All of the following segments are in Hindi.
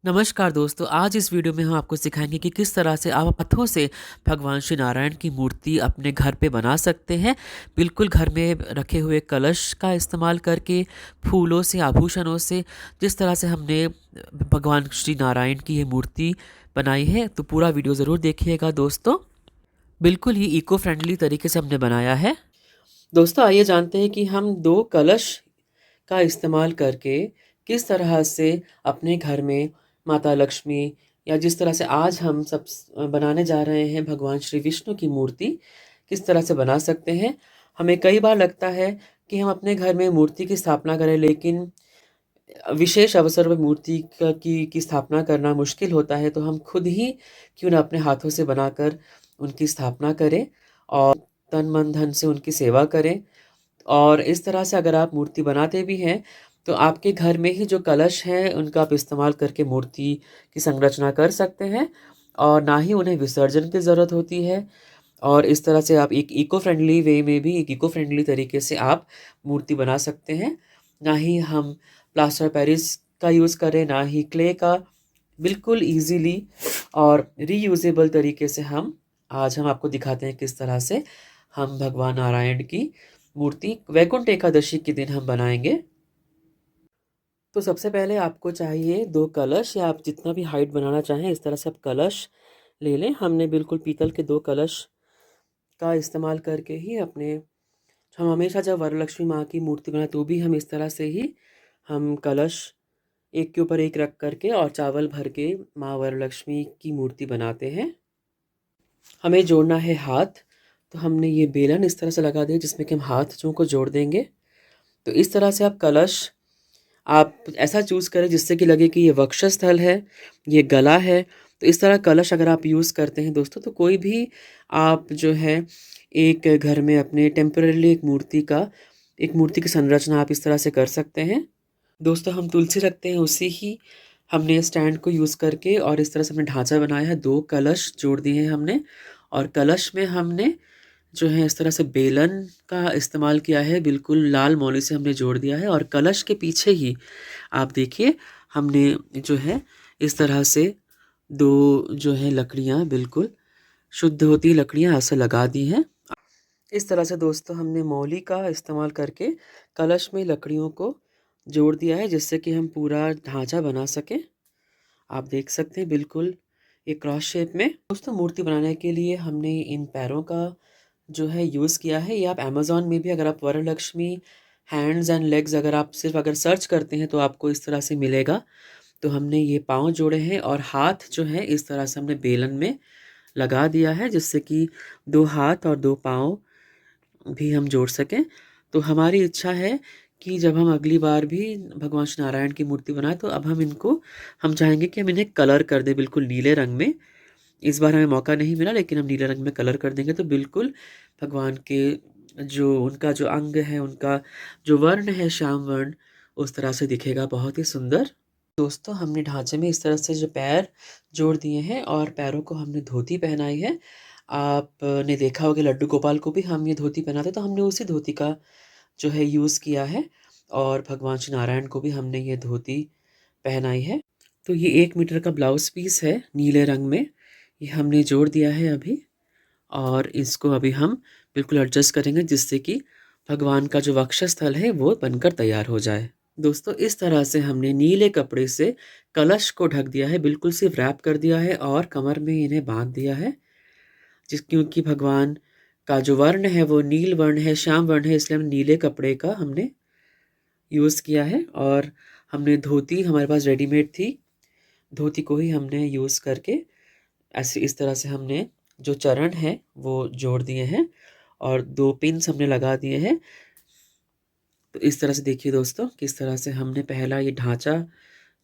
नमस्कार दोस्तों, आज इस वीडियो में हम आपको सिखाएंगे कि किस तरह से आप हाथों से भगवान श्री नारायण की मूर्ति अपने घर पे बना सकते हैं। बिल्कुल घर में रखे हुए कलश का इस्तेमाल करके, फूलों से, आभूषणों से, जिस तरह से हमने भगवान श्री नारायण की ये मूर्ति बनाई है। तो पूरा वीडियो ज़रूर देखिएगा दोस्तों। बिल्कुल ही इको फ्रेंडली तरीके से हमने बनाया है। दोस्तों आइए जानते हैं कि हम दो कलश का इस्तेमाल करके किस तरह से अपने घर में माता लक्ष्मी, या जिस तरह से आज हम सब बनाने जा रहे हैं भगवान श्री विष्णु की मूर्ति, किस तरह से बना सकते हैं। हमें कई बार लगता है कि हम अपने घर में मूर्ति की स्थापना करें, लेकिन विशेष अवसर पर मूर्ति की स्थापना करना मुश्किल होता है। तो हम खुद ही क्यों ना अपने हाथों से बनाकर उनकी स्थापना करें और तन मन धन से उनकी सेवा करें। और इस तरह से अगर आप मूर्ति बनाते भी हैं, तो आपके घर में ही जो कलश हैं, उनका आप इस्तेमाल करके मूर्ति की संरचना कर सकते हैं और ना ही उन्हें विसर्जन की ज़रूरत होती है। और इस तरह से आप एक इको फ्रेंडली वे में भी, एक इको फ्रेंडली तरीके से आप मूर्ति बना सकते हैं। ना ही हम प्लास्टर पेरिस का यूज़ करें, ना ही क्ले का। बिल्कुल ईज़िली और रीयूजेबल तरीके से आज हम आपको दिखाते हैं किस तरह से हम भगवान नारायण की मूर्ति वैकुंठ एकादशी के दिन हम बनाएंगे। तो सबसे पहले आपको चाहिए दो कलश, या आप जितना भी हाइट बनाना चाहें इस तरह से आप कलश ले लें। हमने बिल्कुल पीतल के दो कलश का इस्तेमाल करके ही हम हमेशा जब वरलक्ष्मी माँ की मूर्ति बनाए तो भी हम इस तरह से ही हम कलश एक के ऊपर एक रख करके और चावल भर के माँ वरलक्ष्मी की मूर्ति बनाते हैं। हमें जोड़ना है हाथ, तो हमने ये बेलन इस तरह से लगा दिया जिसमें कि हम हाथों को जोड़ देंगे। तो इस तरह से आप ऐसा चूज़ करें जिससे कि लगे कि ये वक्षस्थल है, ये गला है। तो इस तरह कलश अगर आप यूज़ करते हैं दोस्तों, तो कोई भी आप जो है एक घर में अपने टेम्परेरी एक मूर्ति की संरचना आप इस तरह से कर सकते हैं। दोस्तों हम तुलसी रखते हैं, उसी ही हमने स्टैंड को यूज़ करके और इस तरह से हमने ढांचा बनाया है। दो कलश जोड़ दिए हैं हमने, और कलश में हमने जो है इस तरह से बेलन का इस्तेमाल किया है। बिल्कुल लाल मौली से हमने जोड़ दिया है, और कलश के पीछे ही आप देखिए हमने जो है इस तरह से दो जो है लकड़ियाँ, बिल्कुल शुद्ध होती लकड़ियाँ ऐसे लगा दी हैं। इस तरह से दोस्तों हमने मौली का इस्तेमाल करके कलश में लकड़ियों को जोड़ दिया है, जिससे कि हम पूरा ढांचा बना सकें। आप देख सकते हैं बिल्कुल एक क्रॉस शेप में। दोस्तों मूर्ति बनाने के लिए हमने इन पैरों का जो है यूज़ किया है। ये आप अमेज़न में भी, अगर आप वरलक्ष्मी हैंड्स एंड लेग्स अगर सर्च करते हैं तो आपको इस तरह से मिलेगा। तो हमने ये पाँव जोड़े हैं और हाथ जो है इस तरह से हमने बेलन में लगा दिया है, जिससे कि दो हाथ और दो पाँव भी हम जोड़ सकें। तो हमारी इच्छा है कि जब हम अगली बार भी भगवान श्री नारायण की मूर्ति बनाएं, तो अब हम चाहेंगे कि हम इन्हें कलर कर दें बिल्कुल नीले रंग में। इस बार हमें मौका नहीं मिला, लेकिन हम नीले रंग में कलर कर देंगे तो बिल्कुल भगवान के उनका जो अंग है, उनका जो वर्ण है श्याम वर्ण, उस तरह से दिखेगा, बहुत ही सुंदर। दोस्तों हमने ढांचे में इस तरह से जो पैर जोड़ दिए हैं और पैरों को हमने धोती पहनाई है। आपने देखा होगा लड्डू गोपाल को भी हम ये धोती पहनाते, तो हमने उसी धोती का जो है यूज़ किया है, और भगवान श्री नारायण को भी हमने ये धोती पहनाई है। तो ये 1 मीटर का ब्लाउज़ पीस है नीले रंग में, ये हमने जोड़ दिया है अभी, और इसको अभी हम बिल्कुल एडजस्ट करेंगे जिससे कि भगवान का जो वक्षस्थल है वो बनकर तैयार हो जाए। दोस्तों इस तरह से हमने नीले कपड़े से कलश को ढक दिया है, बिल्कुल सिर्फ रैप कर दिया है और कमर में इन्हें बांध दिया है। क्योंकि भगवान का जो वर्ण है वो नील वर्ण है, श्याम वर्ण है, इसलिए हम नीले कपड़े का हमने यूज़ किया है। और हमने धोती हमारे पास रेडीमेड थी, धोती को ही हमने यूज़ करके ऐसे इस तरह से हमने जो चरण है वो जोड़ दिए हैं और दो पिन्स हमने लगा दिए हैं। तो इस तरह से देखिए दोस्तों किस तरह से हमने पहला ये ढांचा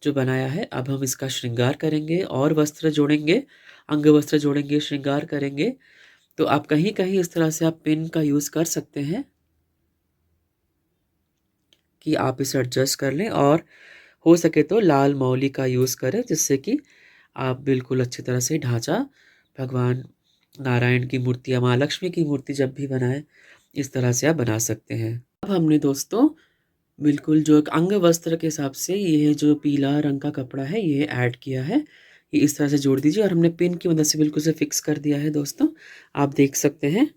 जो बनाया है। अब हम इसका श्रृंगार करेंगे और वस्त्र जोड़ेंगे, अंग वस्त्र जोड़ेंगे, श्रृंगार करेंगे। तो आप कहीं कहीं इस तरह से आप पिन का यूज़ कर सकते हैं कि आप इसे एडजस्ट कर लें, और हो सके तो लाल मौली का यूज़ करें, जिससे कि आप बिल्कुल अच्छी तरह से ढांचा भगवान नारायण की मूर्ति या माँ लक्ष्मी की मूर्ति जब भी बनाएं, इस तरह से आप बना सकते हैं। अब हमने दोस्तों बिल्कुल जो एक अंग वस्त्र के हिसाब से ये जो पीला रंग का कपड़ा है ये ऐड किया है। ये इस तरह से जोड़ दीजिए और हमने पिन की मदद से बिल्कुल से फिक्स कर दिया है दोस्तों, आप देख सकते हैं।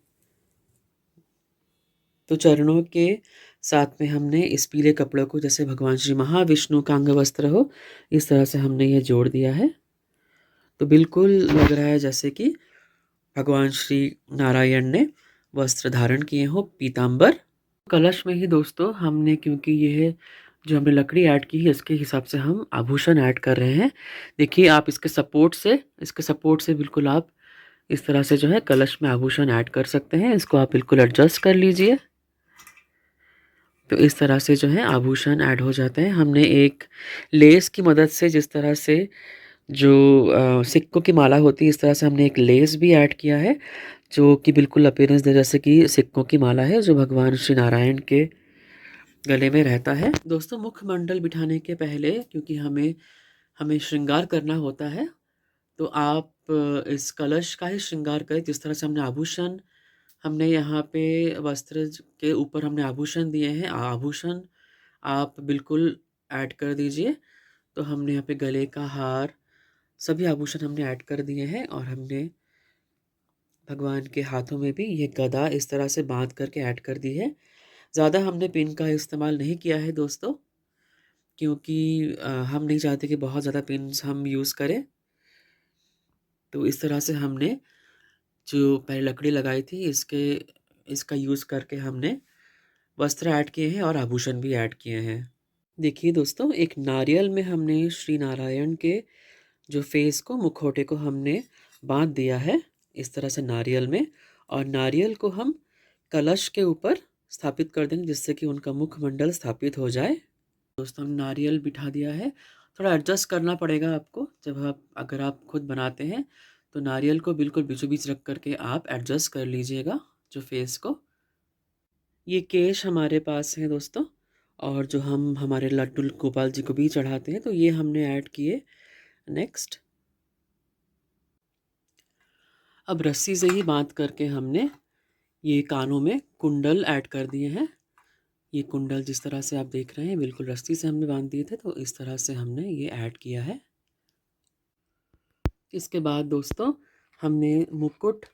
तो चरणों के साथ में हमने इस पीले कपड़े को जैसे भगवान श्री महाविष्णु का अंग वस्त्र हो, इस तरह से हमने ये जोड़ दिया है। तो बिल्कुल लग रहा है जैसे कि भगवान श्री नारायण ने वस्त्र धारण किए हो पीतांबर। कलश में ही दोस्तों हमने, क्योंकि ये जो हमने लकड़ी ऐड की है इसके हिसाब से हम आभूषण ऐड कर रहे हैं। देखिए आप इसके सपोर्ट से बिल्कुल आप इस तरह से जो है कलश में आभूषण ऐड कर सकते हैं। इसको आप बिल्कुल एडजस्ट कर लीजिए। तो इस तरह से जो है आभूषण ऐड हो जाते हैं। हमने एक लेस की मदद से, जिस तरह से जो सिक्कों की माला होती है, इस तरह से हमने एक लेस भी ऐड किया है जो कि बिल्कुल अपीयरेंस दे जैसे कि सिक्कों की माला है जो भगवान श्री नारायण के गले में रहता है। दोस्तों मुखमंडल बिठाने के पहले, क्योंकि हमें हमें श्रृंगार करना होता है, तो आप इस कलश का ही श्रृंगार करें। जिस तरह से हमने आभूषण, हमने यहाँ पे वस्त्र के ऊपर हमने आभूषण दिए हैं, आभूषण आप बिल्कुल ऐड कर दीजिए। तो हमने यहाँ पे गले का हार, सभी आभूषण हमने ऐड कर दिए हैं और हमने भगवान के हाथों में भी ये गदा इस तरह से बांध करके ऐड कर दी है। ज़्यादा हमने पिन का इस्तेमाल नहीं किया है दोस्तों, क्योंकि हम नहीं चाहते कि बहुत ज़्यादा पिन्स हम यूज़ करें। तो इस तरह से हमने जो पहले लकड़ी लगाई थी इसका यूज़ करके हमने वस्त्र ऐड किए हैं और आभूषण भी ऐड किए हैं। देखिए दोस्तों, एक नारियल में हमने श्री नारायण के जो फेस को, मुखौटे को हमने बांध दिया है इस तरह से नारियल में, और नारियल को हम कलश के ऊपर स्थापित कर देंगे जिससे कि उनका मुखमंडल स्थापित हो जाए। दोस्तों हम नारियल बिठा दिया है। थोड़ा एडजस्ट करना पड़ेगा आपको, जब आप अगर आप खुद बनाते हैं तो नारियल को बिल्कुल बीचों बीच रख करके आप एडजस्ट कर लीजिएगा जो फेस को। ये केश हमारे पास है दोस्तों, और जो हम हमारे लड्डू गोपाल जी को भी चढ़ाते हैं, तो ये हमने ऐड किए। नेक्स्ट, अब रस्सी से ही बांध करके हमने ये कानों में कुंडल ऐड कर दिए हैं। ये कुंडल जिस तरह से आप देख रहे हैं बिल्कुल रस्सी से हमने बांध दिए थे, तो इस तरह से हमने ये ऐड किया है। इसके बाद दोस्तों हमने मुकुट,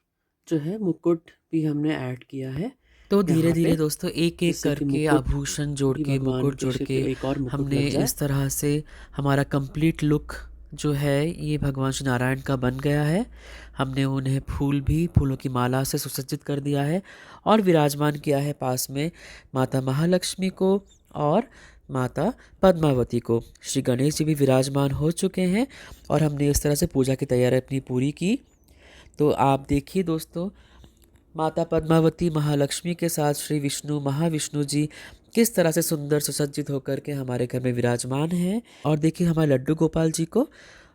जो है मुकुट भी हमने ऐड किया है। तो धीरे धीरे दोस्तों एक एक करके आभूषण जोड़ के, मुकुट जोड़ के एक और हमने इस तरह से हमारा कंप्लीट लुक जो है ये भगवान श्री नारायण का बन गया है। हमने उन्हें फूलों की माला से सुसज्जित कर दिया है और विराजमान किया है पास में माता महालक्ष्मी को और माता पद्मावती को। श्री गणेश जी भी विराजमान हो चुके हैं और हमने इस तरह से पूजा की तैयारी अपनी पूरी की। तो आप देखिए दोस्तों, माता पद्मावती महालक्ष्मी के साथ श्री विष्णु महाविष्णु जी किस तरह से सुंदर सुसज्जित होकर के हमारे घर में विराजमान हैं। और देखिए हमारे लड्डू गोपाल जी को,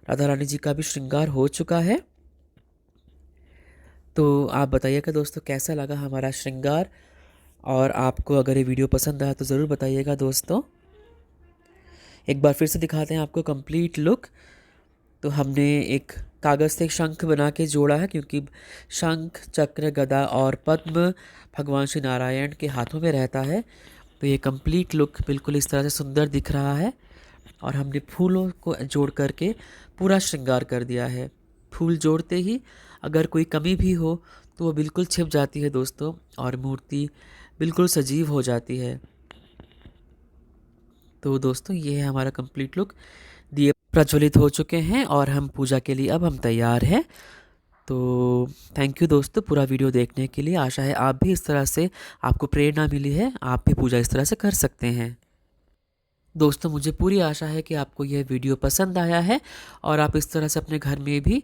राधा रानी जी का भी श्रृंगार हो चुका है। तो आप बताइएगा दोस्तों कैसा लगा हमारा श्रृंगार, और आपको अगर ये वीडियो पसंद आया तो ज़रूर बताइएगा दोस्तों। एक बार फिर से दिखाते हैं आपको कंप्लीट लुक। तो हमने एक कागज़ से शंख बना के जोड़ा है, क्योंकि शंख, चक्र, गदा और पद्म भगवान श्री नारायण के हाथों में रहता है। तो ये कंप्लीट लुक बिल्कुल इस तरह से सुंदर दिख रहा है। और हमने फूलों को जोड़ करके पूरा श्रृंगार कर दिया है। फूल जोड़ते ही अगर कोई कमी भी हो तो वो बिल्कुल छिप जाती है दोस्तों, और मूर्ति बिल्कुल सजीव हो जाती है। तो दोस्तों ये है हमारा कंप्लीट लुक। दिए प्रज्वलित हो चुके हैं और हम पूजा के लिए अब हम तैयार हैं। तो थैंक यू दोस्तों पूरा वीडियो देखने के लिए। आशा है आप भी इस तरह से, आपको प्रेरणा मिली है, आप भी पूजा इस तरह से कर सकते हैं। दोस्तों मुझे पूरी आशा है कि आपको यह वीडियो पसंद आया है और आप इस तरह से अपने घर में भी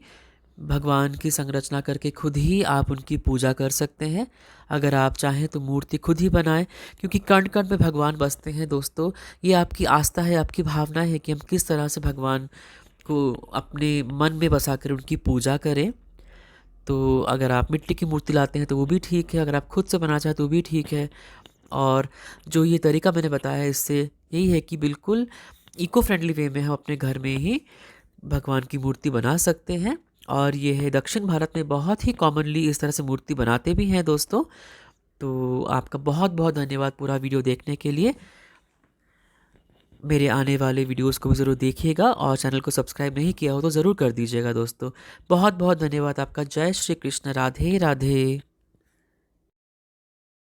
भगवान की संरचना करके खुद ही आप उनकी पूजा कर सकते हैं। अगर आप चाहें तो मूर्ति खुद ही बनाएं, क्योंकि कण कण में भगवान बसते हैं दोस्तों। ये आपकी आस्था है, आपकी भावना है कि हम किस तरह से भगवान को अपने मन में बसा कर उनकी पूजा करें। तो अगर आप मिट्टी की मूर्ति लाते हैं तो वो भी ठीक है, अगर आप खुद से बनाना चाहें तो वो भी ठीक है। और जो ये तरीका मैंने बताया है इससे यही है कि बिल्कुल इको फ्रेंडली वे में हम अपने घर में ही भगवान की मूर्ति बना सकते हैं। और ये है दक्षिण भारत में बहुत ही कॉमनली इस तरह से मूर्ति बनाते भी हैं दोस्तों। तो आपका बहुत बहुत धन्यवाद पूरा वीडियो देखने के लिए। मेरे आने वाले वीडियोस को भी ज़रूर देखिएगा और चैनल को सब्सक्राइब नहीं किया हो तो ज़रूर कर दीजिएगा दोस्तों। बहुत बहुत धन्यवाद आपका। जय श्री कृष्ण। राधे राधे।